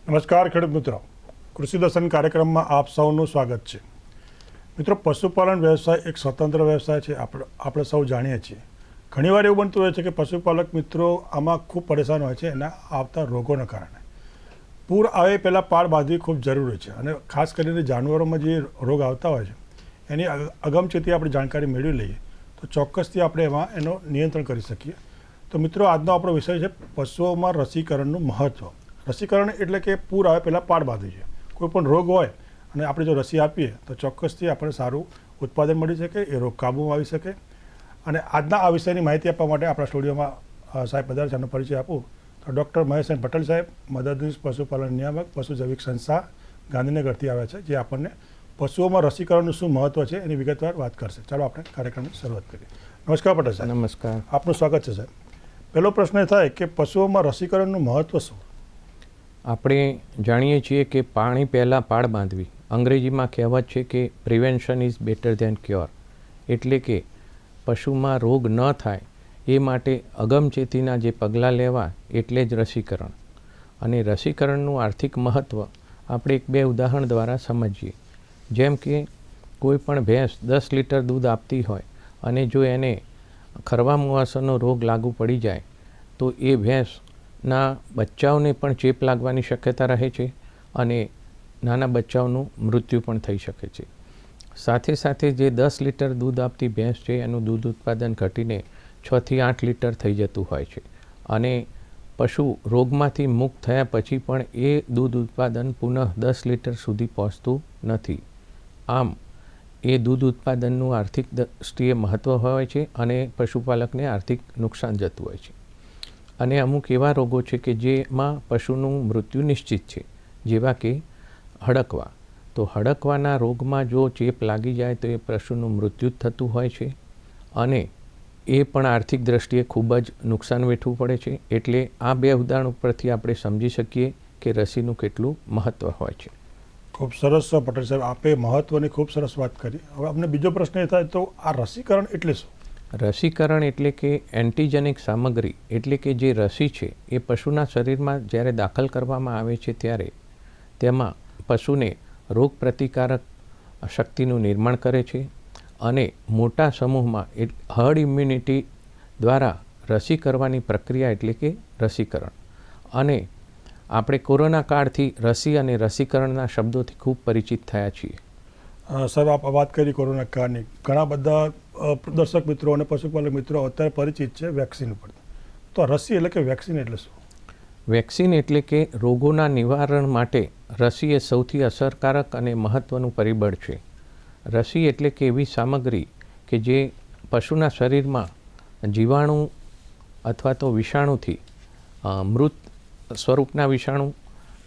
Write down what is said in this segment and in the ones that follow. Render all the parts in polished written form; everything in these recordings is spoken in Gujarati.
નમસ્કાર ખેડૂત મિત્રો, કૃષિ દર્શન કાર્યક્રમમાં આપ સૌનું સ્વાગત છે. મિત્રો, પશુપાલન વ્યવસાય એક સ્વતંત્ર વ્યવસાય છે. આપણે સૌ જાણીએ છીએ. ઘણીવાર એવું બનતું હોય છે કે પશુપાલક મિત્રો આમાં ખૂબ પરેશાન હોય છે એના આવતા રોગોના કારણે. પૂર આવે પહેલાં પાળ બાંધવી ખૂબ જરૂરી છે અને ખાસ કરીને જાનવરોમાં જે રોગ આવતા હોય છે એની અગમચેતી આપણે જાણકારી મેળવી લઈએ તો ચોક્કસથી આપણે એમાં એનો નિયંત્રણ કરી શકીએ. તો મિત્રો, આજનો આપણો વિષય છે પશુઓમાં રસીકરણનું મહત્ત્વ. રસીકરણ એટલે કે પૂર આવે પહેલાં પાળ બાંધવી છે. કોઈ પણ રોગ હોય અને આપણે જો રસી આપીએ તો ચોક્કસથી આપણને સારું ઉત્પાદન મળી શકે, એ રોગ કાબૂમાં આવી શકે. અને આજના આ વિષયની માહિતી આપવા માટે આપણા સ્ટુડિયોમાં સાહેબ પધાર્યા છે. એનો પરિચય આપું તો ડૉક્ટર મહેશ પટેલ સાહેબ, મદદનીશ પશુપાલન નિયામક, પશુ જૈવિક સંસ્થા, ગાંધીનગરથી આવ્યા છે, જે આપણને પશુઓમાં રસીકરણનું શું મહત્ત્વ છે એની વિગતવાર વાત કરશે. ચાલો આપણે કાર્યક્રમની શરૂઆત કરીએ. નમસ્કાર પટેલ સાહેબ. નમસ્કાર. આપનું સ્વાગત છે સાહેબ. પહેલો પ્રશ્ન એ થાય કે પશુઓમાં રસીકરણનું મહત્ત્વ શું? આપણે જાણીએ છીએ કે પાણી પહેલાં પાળ બાંધવી. અંગ્રેજીમાં કહેવત છે કે prevention is better than cure, એટલે કે પશુમાં રોગ ન થાય એ માટે અગમચેતીના જે પગલાં લેવા એટલે જ રસીકરણ. અને રસીકરણનું આર્થિક મહત્ત્વ આપણે એક બે ઉદાહરણ દ્વારા સમજીએ. જેમ કે કોઈ પણ ભેંસ 10 લીટર દૂધ આપતી હોય અને જો એને ખરવા મુવાસાનો રોગ લાગુ પડી જાય તો એ ભેંસના બચ્ચાઓને પણ ચેપ લાગવાની શક્યતા રહે છે અને નાના બચ્ચાઓનું મૃત્યુ પણ થઈ શકે છે. સાથે સાથે જે 10 લીટર દૂધ આપતી ભેંસ છે એનું દૂધ ઉત્પાદન ઘટીને 6 થી 8 લીટર થઈ જતું હોય છે અને પશુ રોગમાંથી મુક્ત થયા પછી પણ એ દૂધ ઉત્પાદન પુનઃ 10 લીટર સુધી પહોંચતું નથી. આમ એ દૂધ ઉત્પાદનનું આર્થિક દૃષ્ટિએ મહત્ત્વ હોય છે અને પશુપાલકને આર્થિક નુકસાન જતું હોય છે. અને અમુક એવા રોગો છે કે જેમાં પશુનું મૃત્યુ નિશ્ચિત છે, જેવા કે હડકવા. તો હડકવાના રોગમાં જો ચેપ લાગી જાય તો એ પશુનું મૃત્યુ જ થતું હોય છે અને એ પણ આર્થિક દ્રષ્ટિએ ખૂબ જ નુકસાન વેઠવું પડે છે. એટલે આ બે ઉદાહરણ ઉપરથી આપણે સમજી શકીએ કે રસીનું કેટલું મહત્ત્વ હોય છે. ખૂબ સરસ પટેલ સાહેબ, આપે મહત્ત્વની ખૂબ સરસ વાત કરી. હવે અમને બીજો પ્રશ્ન એ થાય તો આ રસીકરણ એટલે શું? રસીકરણ એટલે કે એન્ટીજેનિક સામગ્રી, એટલે કે જે રસી છે એ પશુના શરીરમાં જ્યારે દાખલ કરવામાં આવે છે ત્યારે તેમાં પશુને રોગ પ્રતિકારક શક્તિનું નિર્માણ કરે છે અને મોટા સમૂહમાં હર્ડ ઇમ્યુનિટી દ્વારા રસી કરવાની પ્રક્રિયા એટલે કે રસીકરણ. અને આપણે કોરોના કાળથી રસી અને રસીકરણના શબ્દોથી ખૂબ પરિચિત થયા છીએ. સાહેબ, આપ વાત કરી કોરોના કાળની. ઘણા બધા દર્શક મિત્રો અને પશુપાલક મિત્રો અત્યારે પરિચિત છે વેક્સિન ઉપર. તો રસી એટલે કે વેક્સિન એટલે શું? વેક્સિન એટલે કે રોગોના નિવારણ માટે રસી એ સૌથી અસરકારક અને મહત્ત્વનું પરિબળ છે. રસી એટલે કે એવી સામગ્રી કે જે પશુના શરીરમાં જીવાણુ અથવા તો વિષાણુથી મૃત સ્વરૂપના વિષાણુ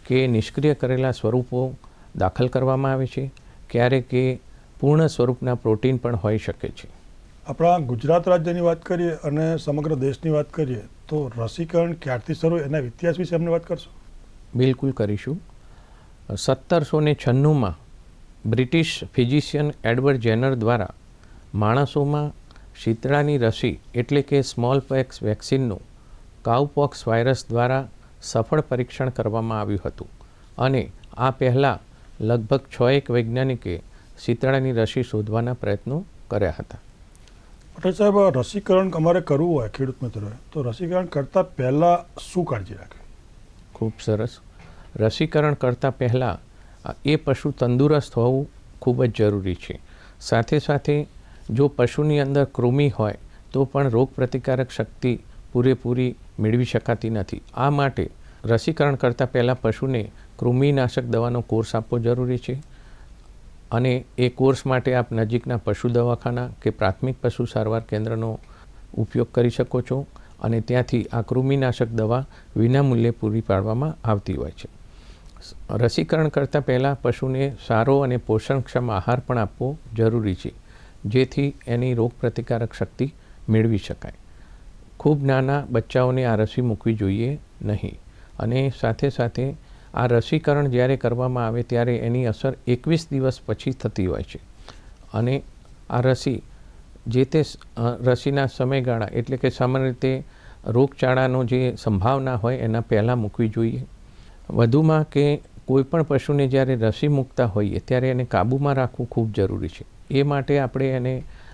કે નિષ્ક્રિય કરેલા સ્વરૂપો દાખલ કરવામાં આવે છે. ક્યારેક એ પૂર્ણ સ્વરૂપના પ્રોટીન પણ હોઈ શકે છે. આપણા ગુજરાત રાજ્યની વાત કરીએ અને સમગ્ર દેશની વાત કરીએ તો રસીકરણ ક્યારથી શરૂ, એના ઇતિહાસ વિશે અમને વાત કરશો? બિલકુલ કરીશું. 1796માં બ્રિટિશ ફિઝિશિયન એડવર્ડ જેનર દ્વારા માણસોમાં શીતળાની રસી એટલે કે સ્મોલ પોક્સ વેક્સિનનું કાઉપોક્સ વાયરસ દ્વારા સફળ પરીક્ષણ કરવામાં આવ્યું હતું અને આ પહેલાં લગભગ 6 વૈજ્ઞાનિકે શીતળાની રસી શોધવાના પ્રયત્નો કર્યા હતા. પટેલ સાહેબ, રસીકરણ અમારે કરવું હોય ખેડૂત મિત્રોએ તો રસીકરણ કરતાં પહેલાં શું કાળજી રાખવી? ખૂબ સરસ. રસીકરણ કરતાં પહેલાં એ પશુ તંદુરસ્ત હોવું ખૂબ જ જરૂરી છે. સાથે સાથે જો પશુની અંદર કૃમિ હોય તો પણ રોગ પ્રતિકારક શક્તિ પૂરેપૂરી મેળવી શકાતી નથી. આ માટે રસીકરણ કરતાં પહેલાં પશુને કૃમિનાશક દવાનો કોર્સ આપવો જરૂરી છે અને એ કોર્સ માટે આપ નજીકના પશુ દવાખાના કે પ્રાથમિક પશુ સારવાર કેન્દ્રનો ઉપયોગ કરી શકો છો અને ત્યાંથી આ કૃમિનાશક દવા વિનામૂલ્યે પૂરી પાડવામાં આવતી હોય છે. રસીકરણ કરતાં પહેલાં પશુને સારો અને પોષણક્ષમ આહાર પણ આપવો જરૂરી છે, જેથી એની રોગ પ્રતિકારક શક્તિ મેળવી શકાય. ખૂબ નાના બચ્ચાઓને આ રસી મૂકવી જોઈએ નહીં અને સાથે સાથે આ રસીકરણ જ્યારે કરવામાં આવે ત્યારે એની અસર 21 દિવસ પછી થતી હોય છે અને આ રસી જે તે રસીના સમયગાળા એટલે કે સામાન્ય રીતે રોગચાળાનો જે સંભાવના હોય એના પહેલાં મૂકવી જોઈએ વધુમાં કે કોઈ પણ પશુને જ્યારે રસી મૂકતા હોઈએ ત્યારે એને કાબૂમાં રાખવું ખૂબ જરૂરી છે. એ માટે આપણે એને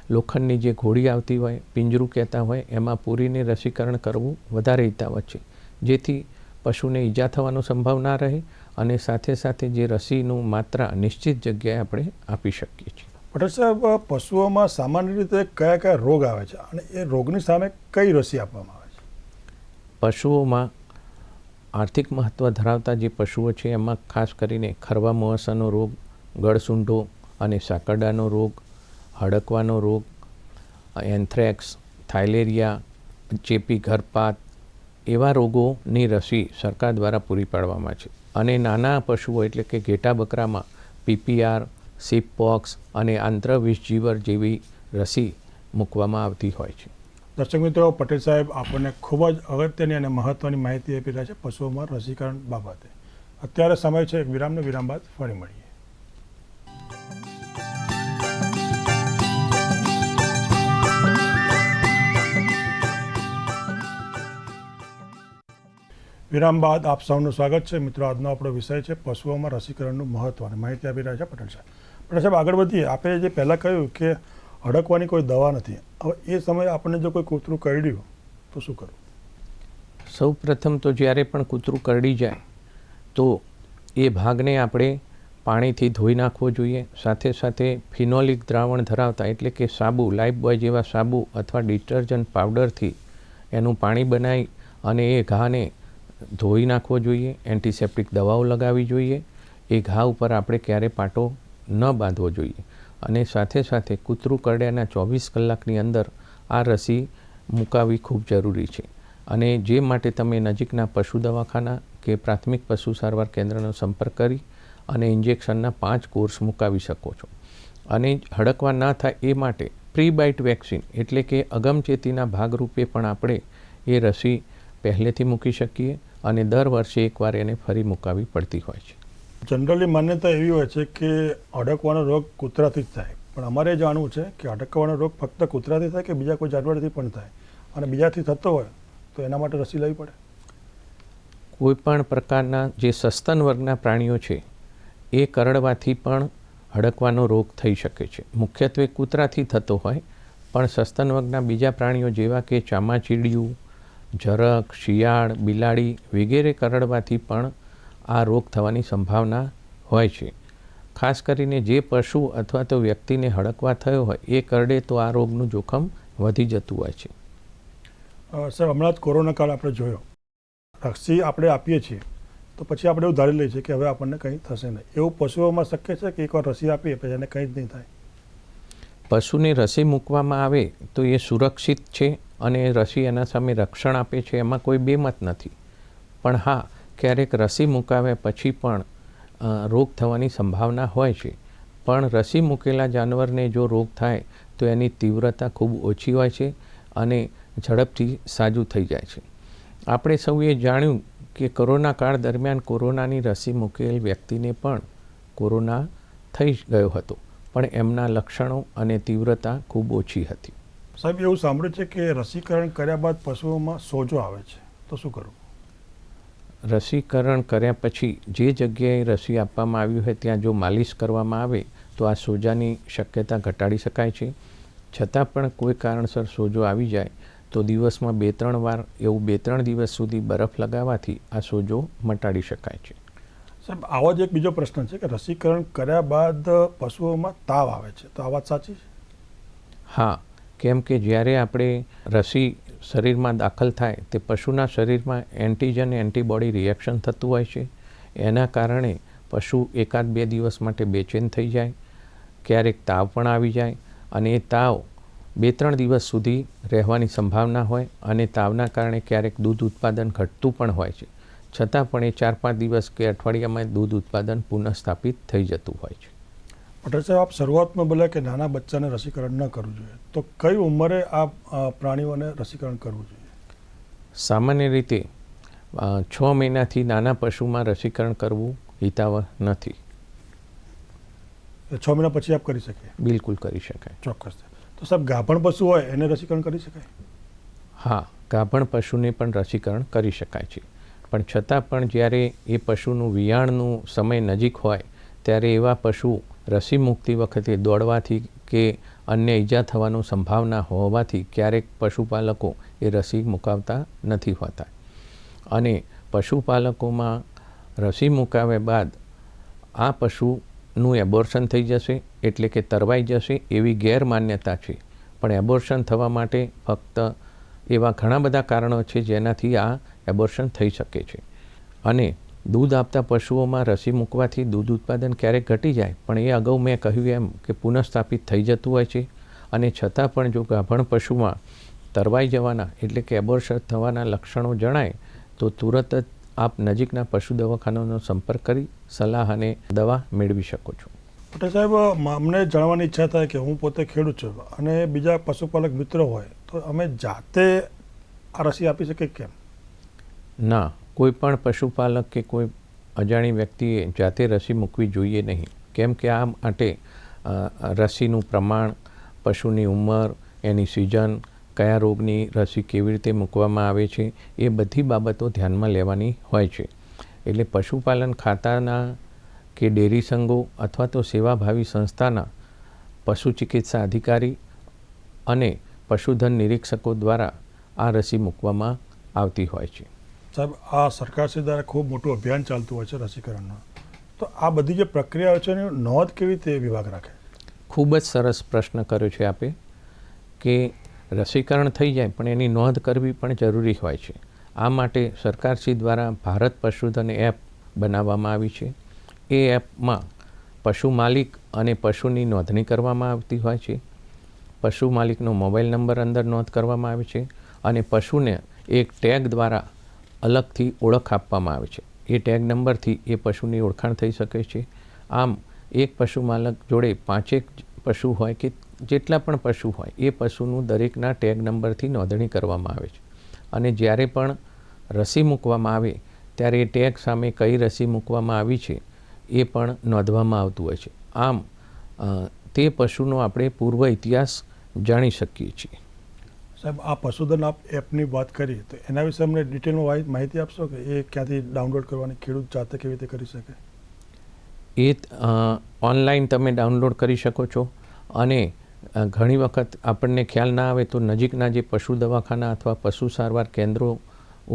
લોખંડની જે ઘોડી આવતી હોય, પિંજરું કહેતા હોય, એમાં પૂરીને રસીકરણ કરવું વધારે હિતાવહ છે, જેથી પશુને ઈજા થવાનો સંભવ ના રહે અને સાથે સાથે જે રસીનું માત્રા નિશ્ચિત જગ્યાએ આપણે આપી શકીએ છીએ. પટેલ સાહેબ, પશુઓમાં સામાન્ય રીતે કયા કયા રોગ આવે છે અને એ રોગની સામે કઈ રસી આપવામાં આવે છે? પશુઓમાં આર્થિક મહત્ત્વ ધરાવતા જે પશુઓ છે એમાં ખાસ કરીને ખરવા મુહાસાનો રોગ, ગળસૂંઢો અને સાકરડાનો રોગ, હડકવાનો રોગ, એન્થ્રેક્સ, થાઇલેરિયા, ચેપી ઘરપાત એવા રોગોની રસી સરકાર દ્વારા પૂરી પાડવામાં છે. અને નાના પશુઓ એટલે કે ઘેટા બકરામાં PPR, સિપપોક્સ અને આંત્રવિષજીવર જેવી રસી મૂકવામાં આવતી હોય છે. દર્શક મિત્રો, પટેલ સાહેબ આપણને ખૂબ જ અગત્યની અને મહત્ત્વની માહિતી આપી રહ્યા છે પશુઓમાં રસીકરણ બાબતે. અત્યારે સમય છે એક વિરામનો. વિરામ બાદ ફરી મળીએ. વિરામ બાદ આપ સૌનું સ્વાગત છે. મિત્રો, આજનો આપણો વિષય છે પશુઓમાં રસીકરણનું મહત્ત્વ અને માહિતી આપી રહ્યા છે પટેલ સાહેબ. પટેલ સાહેબ, આગળ વધીએ. આપણે જે પહેલાં કહ્યું કે હડકવાની કોઈ દવા નથી, હવે એ સમયે આપણને જો કોઈ કૂતરું કરડ્યું તો શું કરવું? સૌ પ્રથમ તો જ્યારે પણ કૂતરું કરડી જાય તો એ ભાગને આપણે પાણીથી ધોઈ નાખવો જોઈએ. સાથે સાથે ફિનોલિક દ્રાવણ ધરાવતા એટલે કે સાબુ, લાઇફબોય જેવા સાબુ અથવા ડિટર્જન્ટ પાવડરથી એનું પાણી બનાવી અને એ ઘાને ધોઈ નાખવો જોઈએ. એન્ટિસેપ્ટિક દવાઓ લગાવવી જોઈએ. એ ઘા ઉપર આપણે ક્યારે પાટો ન બાંધવો જોઈએ. અને સાથે સાથે કૂતરું કરડ્યાના 24 કલાકની અંદર આ રસી મુકાવવી ખૂબ જરૂરી છે. અને જે માટે તમે નજીકના પશુ દવાખાના કે પ્રાથમિક પશુ સારવાર કેન્દ્રનો સંપર્ક કરી અને ઇન્જેક્શનના 5 કોર્સ મુકાવી શકો છો. અને હડકવા ના થાય એ માટે પ્રી બાઇટ વેક્સિન એટલે કે અગમચેતીના ભાગરૂપે પણ આપણે એ રસી પહેલેથી મૂકી શકીએ અને દર વર્ષે એકવાર એને ફરી મુકાવી પડતી હોય છે. જનરલી માન્યતા એવી હોય છે કે અડકવાનો રોગ કૂતરાથી જ થાય, પણ અમારે જાણવું છે કે અડકવાનો રોગ ફક્ત કૂતરાથી થાય કે બીજા કોઈ જાનવરથી પણ થાય, અને બીજાથી થતો હોય તો એના માટે રસી લેવી પડે? કોઈ પણ પ્રકારના જે સસ્તન વર્ગના પ્રાણીઓ છે એ કરડવાથી પણ હડકવાનો રોગ થઈ શકે છે. મુખ્યત્વે કૂતરાથી થતો હોય, પણ સસ્તન વર્ગના બીજા પ્રાણીઓ જેવા કે ચામાચીડિયું, ઝરખ, શિયાળ, બિલાડી વગેરે કરડવાથી પણ આ રોગ થવાની સંભાવના હોય છે. ખાસ કરીને જે પશુ અથવા તો વ્યક્તિને હડકવા થયો હોય એ કરડે તો આ રોગનું જોખમ વધી જતું હોય છે. સર, હમણાં જ કોરોના કાળ આપણે જોયો. રસી આપણે આપીએ છીએ તો પછી આપણે એવું ધારી લઈએ છીએ કે હવે આપણને કંઈ થશે નહીં. એવું પશુઓમાં શક્ય છે કે એકવાર રસી આપીએ પછી એને કંઈ જ નહીં થાય? પશુને રસી મૂકવામાં આવે તો એ સુરક્ષિત છે અને રસી એના સામે રક્ષણ આપે છે, એમાં કોઈ બેમત નથી. પણ હા, ક્યારેક રસી મુકાવ્યા પછી પણ રોગ થવાની સંભાવના હોય છે. પણ રસી મૂકેલા જાનવરને જો રોગ થાય તો એની તીવ્રતા ખૂબ ઓછી હોય છે અને ઝડપથી સાજું થઈ જાય છે. આપણે સૌએ જાણ્યું કે કોરોના કાળ દરમિયાન કોરોનાની રસી મૂકેલ વ્યક્તિને પણ કોરોના થઈ ગયો હતો, પણ એમના લક્ષણો અને તીવ્રતા ખૂબ ઓછી હતી. સાહેબ, એવું સાંભળ્યું છે કે રસીકરણ કર્યા બાદ પશુઓમાં સોજો આવે છે, તો શું કરવું? રસીકરણ કર્યા પછી જે જગ્યાએ રસી આપવામાં આવી હોય ત્યાં જો માલિશ કરવામાં આવે તો આ સોજાની શક્યતા ઘટાડી શકાય છે. છતાં પણ કોઈ કારણસર સોજો આવી જાય તો દિવસમાં 2-3 વાર એવું 2-3 દિવસ સુધી બરફ લગાવવાથી આ સોજો મટાડી શકાય છે. સાહેબ, આવો જ એક બીજો પ્રશ્ન છે કે રસીકરણ કર્યા બાદ પશુઓમાં તાવ આવે છે, તો આ વાત સાચી છે? હા, કેમ કે જ્યારે આપણે રસી શરીરમાં દાખલ થાય તે પશુના શરીરમાં એન્ટીજન એન્ટીબોડી રિએક્શન થતું હોય છે. એના કારણે પશુ 1-2 દિવસ માટે બેચેન થઈ જાય, ક્યારેક તાવ પણ આવી જાય અને એ તાવ 2-3 દિવસ સુધી રહેવાની સંભાવના હોય અને તાવના કારણે ક્યારેક દૂધ ઉત્પાદન ઘટતું પણ હોય છે. છતાં પણ એ 4-5 દિવસ કે અઠવાડિયામાં દૂધ ઉત્પાદન પુનઃસ્થાપિત થઈ જતું હોય છે. પટેલ સાહેબ, આપ શરૂઆતમાં બોલ્યા કે નાના બચ્ચાને રસીકરણ ન કરવું જોઈએ, તો કઈ ઉંમરે આ પ્રાણીઓને રસીકરણ કરવું જોઈએ? સામાન્ય રીતે 6 મહિનાથી નાના પશુમાં રસીકરણ કરવું હિતાવહ નથી. 6 મહિના પછી આપ કરી શકીએ? બિલકુલ કરી શકાય. ચોક્કસ. તો સાહેબ, ગાભણ પશુ હોય એને રસીકરણ કરી શકાય? હા, ગાભણ પશુને પણ રસીકરણ કરી શકાય છે. પણ છતાં પણ જ્યારે એ પશુનું વિયાણનું સમય નજીક હોય ત્યારે એવા પશુ રસી મૂકતી વખતે દોડવાથી કે અન્ય ઈજા થવાનું સંભાવના હોવાથી ક્યારેક પશુપાલકો એ રસી મુકાવતા નથી હોતા. અને પશુપાલકોમાં રસી મુકાવ્યા બાદ આ પશુનું એબોર્શન થઈ જશે, એટલે કે તરવાઈ જશે એવી ગેરમાન્યતા છે. પણ એબોર્શન થવા માટે ફક્ત એવા ઘણા બધા કારણો છે જેનાથી આ એબોર્શન થઈ શકે છે. અને દૂધ આપતા પશુઓમાં રસી મૂકવાથી દૂધ ઉત્પાદન ક્યારેક ઘટી જાય, પણ એ અગાઉ મેં કહ્યું એમ કે પુનઃસ્થાપિત થઈ જતું હોય છે. અને છતાં પણ જો ગાભણ પશુમાં તરવાઈ જવાના એટલે કે એબોર્શન થવાના લક્ષણો જણાય તો તુરત જ આપ નજીકના પશુ દવાખાનાનો સંપર્ક કરી સલાહ અને દવા મેળવી શકો છો. પટેલ સાહેબ, અમને જાણવાની ઈચ્છા થાય કે હું પોતે ખેડૂત છું અને બીજા પશુપાલક મિત્રો હોય તો અમે જાતે આ રસી આપી શકીએ કેમ? ના, કોઈ પણ પશુપાલક કે કોઈ અજાણી વ્યક્તિએ જાતે રસી મૂકવી જોઈએ નહીં. કેમ કે આ માટે રસીનું પ્રમાણ, પશુની ઉંમર, એની સિઝન, કયા રોગની રસી કેવી રીતે મૂકવામાં આવે છે એ બધી બાબતો ધ્યાનમાં લેવાની હોય છે. એટલે પશુપાલન ખાતાના કે ડેરી સંઘો અથવા તો સેવાભાવી સંસ્થાના પશુ ચિકિત્સા અધિકારી અને પશુધન નિરીક્ષકો દ્વારા આ રસી મૂકવામાં આવતી હોય છે. સાહેબ, આ સરકારશ્રી દ્વારા ખૂબ મોટું અભિયાન ચાલતું હોય છે રસીકરણનું, તો આ બધી જે પ્રક્રિયાઓ છે એની નોંધ કેવી રીતે વિભાગ રાખે? ખૂબ જ સરસ પ્રશ્ન કર્યો છે આપે કે રસીકરણ થઈ જાય પણ એની નોંધ કરવી પણ જરૂરી હોય છે. આ માટે સરકારશ્રી દ્વારા ભારત પશુધન એપ બનાવવામાં આવી છે. એ એપમાં પશુ માલિક અને પશુની નોંધણી કરવામાં આવતી હોય છે. પશુ માલિકનો મોબાઈલ નંબર અંદર નોંધ કરવામાં આવે છે અને પશુને એક ટેગ દ્વારા અલગથી ઓળખ આપવામાં આવે છે. એ ટેગ નંબરથી એ પશુની ઓળખાણ થઈ શકે છે. આમ એક પશુ માલક જોડે 5 પશુ હોય કે જેટલા પણ પશુ હોય એ પશુનું દરેકના ટેગ નંબરથી નોંધણી કરવામાં આવે છે. અને જ્યારે પણ રસી મૂકવામાં આવે ત્યારે એ ટેગ સામે કઈ રસી મૂકવામાં આવી છે એ પણ નોંધવામાં આવતું હોય છે. આમ તે પશુનો આપણે પૂર્વ ઇતિહાસ જાણી શકીએ છીએ. સાહેબ, આ પશુધન એપની વાત કરી તો એના વિશે અમને ડિટેલમાં માહિતી આપશો કે એ ક્યાંથી ડાઉનલોડ કરવાની, ખેડૂત જાતે કેવી રીતે કરી શકે? એ ઓનલાઈન તમે ડાઉનલોડ કરી શકો છો. અને ઘણી વખત આપણને ખ્યાલ ના આવે તો નજીકના જે પશુ દવાખાના અથવા પશુ સારવાર કેન્દ્રો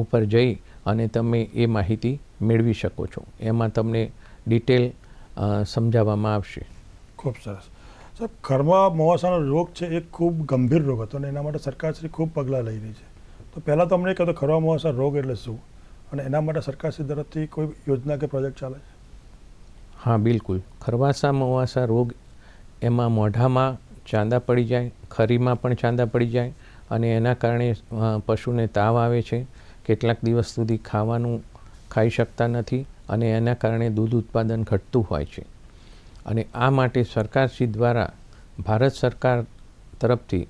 ઉપર જઈ અને તમે એ માહિતી મેળવી શકો છો. એમાં તમને ડિટેલ સમજાવવામાં આવશે. ખૂબ સરસ. સાહેબ, ખરવા મોવાસાનો રોગ છે એ ખૂબ ગંભીર રોગ હતો અને એના માટે સરકારશ્રી ખૂબ પગલાં લઈ રહી છે. તો પહેલાં તો અમને કહો તો ખરવા મોવાસા રોગ એટલે શું અને એના માટે સરકારશ્રી તરફથી કોઈ યોજના કે પ્રોજેક્ટ ચાલે છે? હા, બિલકુલ. ખરવાસા મોવાસા રોગ એમાં મોઢામાં ચાંદા પડી જાય, ખરીમાં પણ ચાંદા પડી જાય અને એના કારણે પશુને તાવ આવે છે. કેટલાક દિવસ સુધી ખાવાનું ખાઈ શકતા નથી અને એના કારણે દૂધ ઉત્પાદન ઘટતું હોય છે. અને આ માટે સરકારશ્રી દ્વારા ભારત સરકાર તરફથી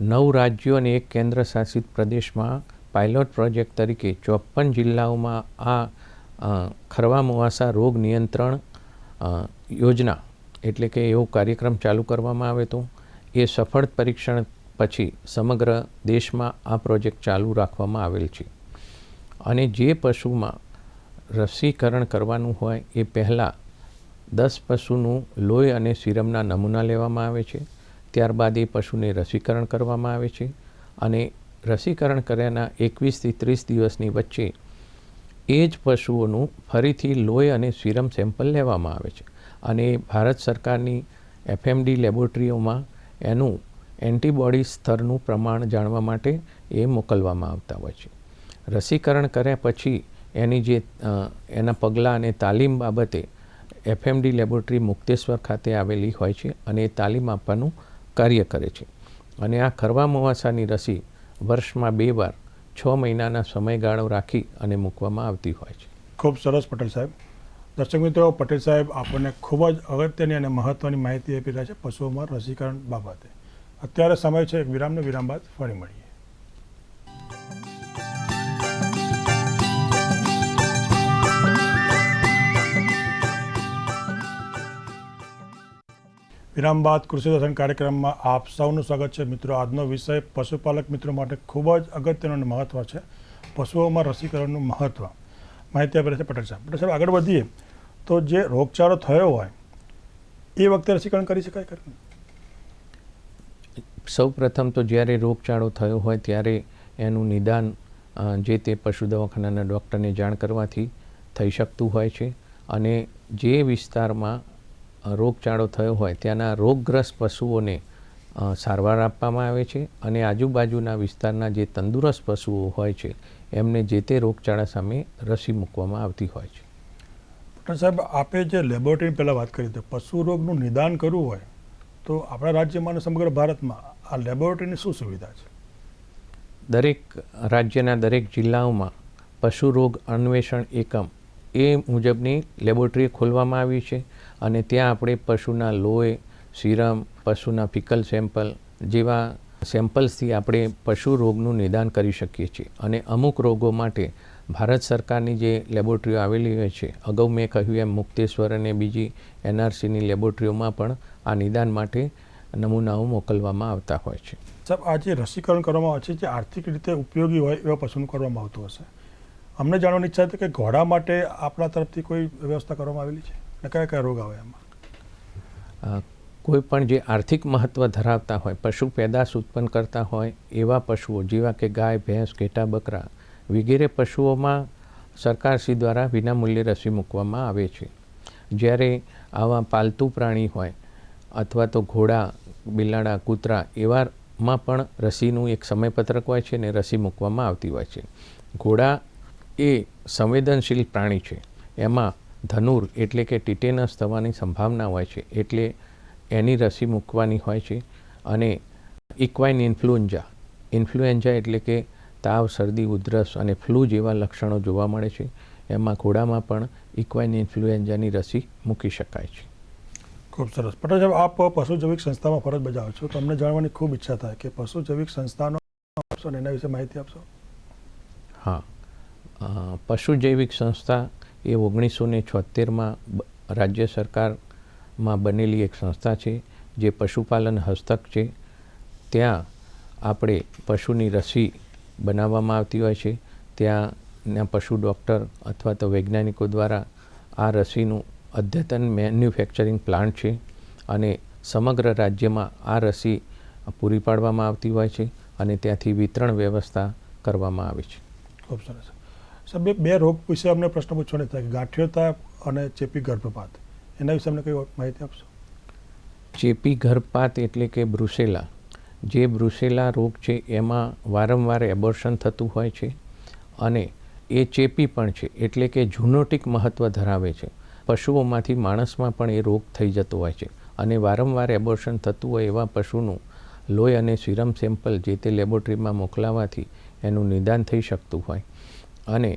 9 રાજ્યો અને 1 કેન્દ્ર શાસિત પ્રદેશમાં પાયલોટ પ્રોજેક્ટ તરીકે 54 જિલ્લાઓમાં આ ખરવા મોવાસા રોગ નિયંત્રણ યોજના એટલે કે એવો કાર્યક્રમ ચાલુ કરવામાં આવ્યો હતો. એ સફળ પરીક્ષણ પછી સમગ્ર દેશમાં આ પ્રોજેક્ટ ચાલુ રાખવામાં આવેલ છે. અને જે પશુમાં રસીકરણ કરવાનું હોય એ પહેલાં 10 પશુનું લોહી અને સીરમના નમૂના લેવામાં આવે છે. ત્યારબાદ એ પશુને રસીકરણ કરવામાં આવે છે અને રસીકરણ કર્યાના 21 થી 30 દિવસની વચ્ચે એ જ પશુઓનું ફરીથી લોહી અને સીરમ સેમ્પલ લેવામાં આવે છે અને ભારત સરકારની FMD લેબોરેટરીઓમાં એનું એન્ટીબોડી સ્તરનું પ્રમાણ જાણવા માટે એ મોકલવામાં આવતા હોય છે. રસીકરણ કર્યા પછી એની જે એના પગલાં અને તાલીમ બાબતે FMD લેબોરેટરી મુક્તેશ્વર ખાતે આવેલી હોય છે અને એ તાલીમ આપવાનું કાર્ય કરે છે. અને આ ખરવા મોવાસાની રસી વર્ષમાં 2 વાર 6 મહિનાના સમયગાળો રાખી અને મૂકવામાં આવતી હોય છે. ખૂબ સરસ પટેલ સાહેબ. દર્શક મિત્રો, પટેલ સાહેબ આપણને ખૂબ જ અગત્યની અને મહત્ત્વની માહિતી આપી રહ્યા છે પશુઓમાં રસીકરણ બાબતે. અત્યારે સમય છે એક વિરામનો. વિરામ બાદ ફરી મળીએ. વિરામ બાદ કૃષિ દર્શન કાર્યક્રમમાં આપ સૌનું સ્વાગત છે. મિત્રો, આજનો વિષય પશુપાલક મિત્રો માટે ખૂબ જ અગત્યનો અને મહત્ત્વ છે, પશુઓમાં રસીકરણનું મહત્ત્વ. માહિતી આપી રહ્યા છે પટેલ સાહેબ. પટેલ સાહેબ, આગળ વધીએ તો જે રોગચાળો થયો હોય એ વખતે રસીકરણ કરી શકાય ખરું? સૌ પ્રથમ તો જ્યારે રોગચાળો થયો હોય ત્યારે એનું નિદાન જે તે પશુ દવાખાનાના ડૉક્ટરને જાણ કરવાથી થઈ શકતું હોય છે. અને જે વિસ્તારમાં રોગચાળો થયો હોય ત્યાંના રોગગ્રસ્ત પશુઓને સારવાર આપવામાં આવે છે અને આજુબાજુના વિસ્તારના જે તંદુરસ્ત પશુઓ હોય છે એમને જે તે રોગચાળા સામે રસી મૂકવામાં આવતી હોય છે. પટેલ સાહેબ, આપે જે લેબોરેટરીની પહેલાં વાત કરી હતી, પશુ રોગનું નિદાન કરવું હોય તો આપણા રાજ્યમાં અને સમગ્ર ભારતમાં આ લેબોરેટરીની શું સુવિધા છે? દરેક રાજ્યના દરેક જિલ્લાઓમાં પશુ રોગ અન્વેષણ એકમ એ મુજબની લેબોરેટરી ખોલવામાં આવી છે અને ત્યાં આપણે પશુના લોહી, સીરમ, પશુના ફિકલ સેમ્પલ જેવા સેમ્પલ્સથી આપણે પશુ રોગનું નિદાન કરી શકીએ છીએ. અને અમુક રોગો માટે ભારત સરકારની જે લેબોરેટરીઓ આવેલી હોય છે, અગાઉ મેં કહ્યું એમ મુક્તેશ્વર અને બીજી NRCની લેબોરેટરીઓમાં પણ આ નિદાન માટે નમૂનાઓ મોકલવામાં આવતા હોય છે. સાહેબ, આ જે રસીકરણ કરવામાં આવે છે જે આર્થિક રીતે ઉપયોગી હોય એવા પશુનું કરવામાં આવતું હશે. અમને જાણવાની ઈચ્છા હતી કે ઘોડા માટે આપણા તરફથી કોઈ વ્યવસ્થા કરવામાં આવેલી છે અને કયા કયા રોગ આવે એમાં? કોઈ પણ જે આર્થિક મહત્ત્વ ધરાવતા હોય, પશુ પેદાશ ઉત્પન્ન કરતા હોય એવા પશુઓ જેવા કે ગાય, ભેંસ, ઘેટા, બકરા વગેરે પશુઓમાં સરકારશ્રી દ્વારા વિનામૂલ્યે રસી મૂકવામાં આવે છે. જ્યારે આવા પાલતુ પ્રાણી હોય અથવા તો ઘોડા, બિલાડા, કૂતરા એવામાં પણ રસીનું એક સમયપત્રક હોય છે અને રસી મૂકવામાં આવતી હોય છે. ઘોડા એ સંવેદનશીલ પ્રાણી છે. એમાં ધનુર એટલે કે ટિટેનસ થવાની સંભાવના હોય છે, એટલે એની રસી મૂકવાની હોય છે. અને ઇક્વાઇન ઇન્ફ્લુએન્ઝા એટલે કે તાવ, શરદી, ઉધરસ અને ફ્લૂ જેવા લક્ષણો જોવા મળે છે. એમાં ઘોડામાં પણ ઇક્વાઇન ઇન્ફ્લુએન્ઝાની રસી મૂકી શકાય છે. ખૂબ સરસ. પટેલ સાહેબ, આપ પશુ જૈવિક સંસ્થામાં ફરજ બજાવો છો તો અમને જાણવાની ખૂબ ઈચ્છા થાય કે પશુ જૈવિક સંસ્થાનો આપશો અને એના વિશે માહિતી આપશો. હા, પશુ જૈવિક સંસ્થા એ 1976માં રાજ્ય સરકારમાં બનેલી એક સંસ્થા છે જે પશુપાલન હસ્તક છે. ત્યાં આપણે પશુની રસી બનાવવામાં આવતી હોય છે. ત્યાંના પશુ ડૉક્ટર અથવા તો વૈજ્ઞાનિકો દ્વારા આ રસીનું અદ્યતન મેન્યુફેક્ચરિંગ પ્લાન્ટ છે અને સમગ્ર રાજ્યમાં આ રસી પૂરી પાડવામાં આવતી હોય છે અને ત્યાંથી વિતરણ વ્યવસ્થા કરવામાં આવે છે. ખૂબ સરસ. સાહેબ, બે રોગ વિશે અમને પ્રશ્ન પૂછવાનો થાય કે ગાંઠિયો તાપ અને ચેપી ગર્ભપાત, એના વિશે અમને કઈ માહિતી આપશો? ચેપી ગર્ભપાત એટલે કે બ્રુસેલા. જે બ્રુસેલા રોગ છે એમાં વારંવાર એબોર્શન થતું હોય છે અને એ ચેપી પણ છે, એટલે કે ઝૂનોટિક મહત્ત્વ ધરાવે છે. પશુઓમાંથી માણસમાં પણ એ રોગ થઈ જતો હોય છે અને વારંવાર એબોર્શન થતું હોય એવા પશુનું લોહી અને સીરમ સેમ્પલ જે તે લેબોરેટરીમાં મોકલાવાથી એનું નિદાન થઈ શકતું હોય અને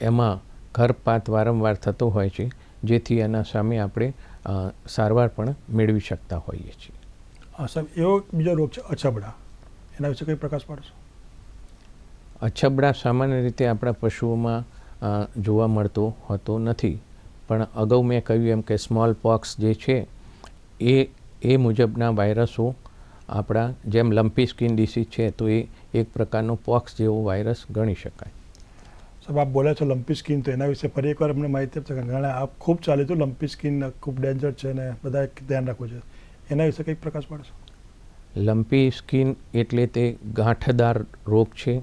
એમાં ગર્ભપાત વારંવાર થતો હોય છે, જેથી એના સામે આપણે સારવાર પણ મેળવી શકતા હોઈએ છીએ. સાહેબ, એવો બીજો રોગ છે અછબડા, એના વિશે કંઈ પ્રકાશ પાડશો? અછબડા સામાન્ય રીતે આપણા પશુઓમાં જોવા મળતો હોતો નથી, પણ અગાઉ મેં કહ્યું એમ કે સ્મોલ પોક્સ જે છે એ મુજબના વાયરસો આપણા જેમ લમ્પી સ્કિન ડિસીઝ છે તો એ એક પ્રકારનો પોક્સ જેવો વાયરસ ગણી શકાય. સાહેબ, આપ બોલ્યા છો લમ્પી સ્કિન, તો એના વિશે ફરી એકવાર અમને માહિતી આપશો? કારણ કે આપ ખૂબ ચાલે તો લમ્પી સ્કિન ખૂબ ડેન્જર છે અને બધાએ ધ્યાન રાખવું છે, એના વિશે કંઈક પ્રકાશ પાડશો? લમ્પી સ્કિન એટલે તે ગાંઠદાર રોગ છે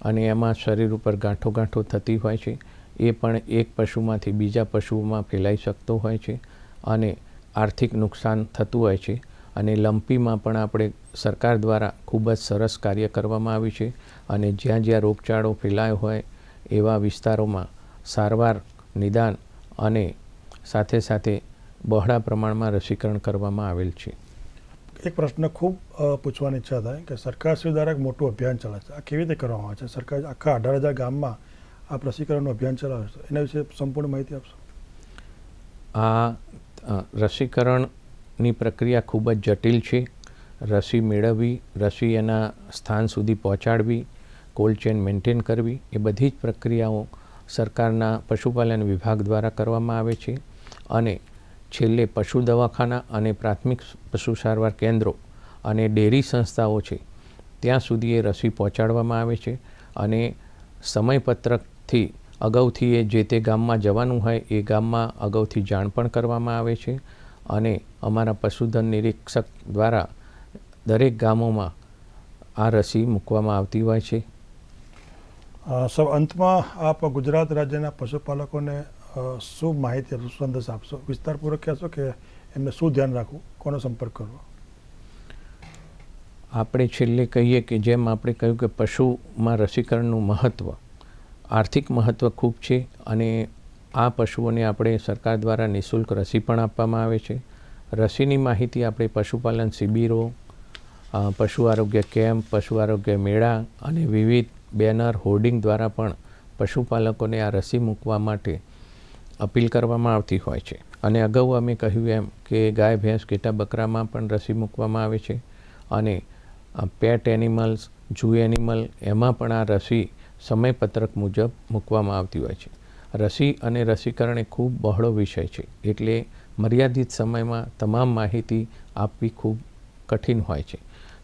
અને એમાં શરીર ઉપર ગાંઠો ગાંઠો થતી હોય છે. એ પણ એક પશુમાંથી બીજા પશુઓમાં ફેલાઈ શકતો હોય છે અને આર્થિક નુકસાન થતું હોય છે. અને લમ્પીમાં પણ આપણે સરકાર દ્વારા ખૂબ જ સરસ કાર્ય કરવામાં આવ્યું છે અને જ્યાં જ્યાં રોગચાળો ફેલાયો હોય એવા વિસ્તારોમાં સારવાર, નિદાન અને સાથે સાથે બહોળા પ્રમાણમાં રસીકરણ કરવામાં આવેલ છે. એક પ્રશ્ન ખૂબ પૂછવાની ઈચ્છા થાય કે સરકારશ્રી દ્વારા એક મોટું અભિયાન ચલાવે છે, આ કેવી રીતે કરવામાં આવે છે? સરકાર આખા 18,000 ગામમાં આ રસીકરણનું અભિયાન ચલાવે છે, એના વિશે સંપૂર્ણ માહિતી આપશો? આ રસીકરણની પ્રક્રિયા ખૂબ જ જટિલ છે. રસી મેળવવી, રસી એના સ્થાન સુધી પહોંચાડવી, કોલ્ડ ચેન મેન્ટેન કરવી, એ બધી જ પ્રક્રિયાઓ સરકારના પશુપાલન વિભાગ દ્વારા કરવામાં આવે છે અને છેલ્લે પશુ દવાખાના અને પ્રાથમિક પશુ સારવાર કેન્દ્રો અને ડેરી સંસ્થાઓ છે ત્યાં સુધી એ રસી પહોંચાડવામાં આવે છે અને સમયપત્રકથી અગાઉથી એ જે તે ગામમાં જવાનું હોય એ ગામમાં અગાઉથી જાણ પણ કરવામાં આવે છે અને અમારા પશુધન નિરીક્ષક દ્વારા દરેક ગામોમાં આ રસી મૂકવામાં આવતી હોય છે. સર, અંતમાં આપ ગુજરાત રાજ્યના પશુપાલકોને શું માહિતી આપશો, શું સંદેશ આપશો? વિસ્તારપૂર્વક કહેશો કે એમને શું ધ્યાન રાખવું, કોનો સંપર્ક કરવો? આપણે છેલ્લે કહીએ કે જેમ આપણે કહ્યું કે પશુમાં રસીકરણનું મહત્ત્વ, આર્થિક મહત્ત્વ ખૂબ છે અને આ પશુઓને આપણે સરકાર દ્વારા નિઃશુલ્ક રસી પણ આપવામાં આવે છે. રસીની માહિતી આપણે પશુપાલન શિબિરો, પશુ આરોગ્ય કેમ્પ, પશુ આરોગ્ય મેળા અને વિવિધ બેનર, હોર્ડિંગ દ્વારા પણ પશુપાલકોને આ રસી મૂકવા માટે અપીલ કરવામાં આવતી હોય છે. અને અગાઉ અમે કહ્યું એમ કે ગાય, ભેંસ, ઘેટા, બકરામાં પણ રસી મૂકવામાં આવે છે અને પેટ એનિમલ્સ, ઝૂ એનિમલ, એમાં પણ આ રસી સમયપત્રક મુજબ મૂકવામાં આવતી હોય છે. રસી અને રસીકરણ એ ખૂબ બહોળો વિષય છે, એટલે મર્યાદિત સમયમાં તમામ માહિતી આપવી ખૂબ કઠિન હોય છે.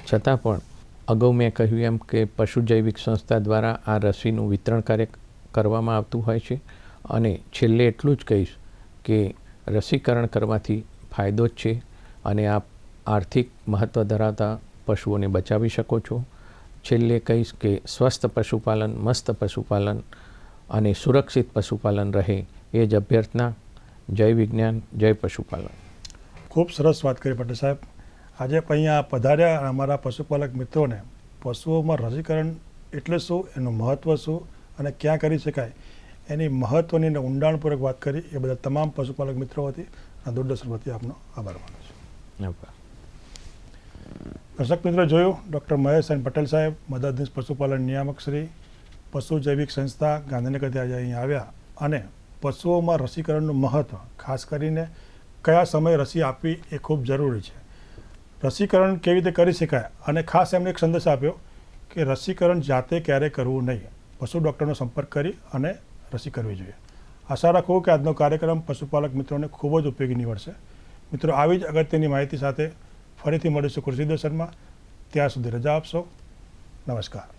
છતાં પણ અગાઉ મેં કહ્યું એમ કે પશુ જૈવિક સંસ્થા દ્વારા આ રસીનું વિતરણ કાર્ય કરવામાં આવતું હોય છે અને છેલ્લે એટલું જ કહીશ કે રસીકરણ કરવાથી ફાયદો જ છે અને આપ આર્થિક મહત્ત્વ ધરાવતા પશુઓને બચાવી શકો છો. છેલ્લે કહીશ કે સ્વસ્થ પશુપાલન, મસ્ત પશુપાલન અને સુરક્ષિત પશુપાલન રહે એ જ અભ્યર્થના. જય વિજ્ઞાન, જય પશુપાલન. ખૂબ સરસ વાત કરી પટેલ સાહેબ. આજે અહીંયા પધાર્યા અને અમારા પશુપાલક મિત્રોને પશુઓમાં રસીકરણ એટલે શું, એનું મહત્ત્વ શું અને ક્યાં કરી શકાય એની મહત્ત્વની અને ઊંડાણપૂર્વક વાત કરી. એ બધા તમામ પશુપાલક મિત્રો વતી અને દૂરદર્શન વતી આપનો આભાર માનું છું. દર્શક મિત્રો, જોયું ડૉક્ટર મહેશ એન પટેલ સાહેબ, મદદનીશ પશુપાલન નિયામક શ્રી, પશુ જૈવિક સંસ્થા ગાંધીનગરથી આજે અહીંયા આવ્યા અને પશુઓમાં રસીકરણનું મહત્ત્વ, ખાસ કરીને કયા સમયે રસી આપવી એ ખૂબ જરૂરી છે, રસીકરણ કેવી રીતે કરી શકાય અને ખાસ એમને એક સંદેશ આપ્યો કે રસીકરણ જાતે ક્યારેય કરવું નહીં, પશુ ડૉક્ટરનો સંપર્ક કરી અને રસી કરવી જોઈએ. આશા રાખું કે આજનો કાર્યક્રમ પશુપાલક મિત્રોને ખૂબ જ ઉપયોગી નીવડશે. મિત્રો, આવી જ અગત્યની માહિતી સાથે ફરીથી મળીશું કૃષિ દર્શનમાં. ત્યાં સુધી રજા આપશો. નમસ્કાર.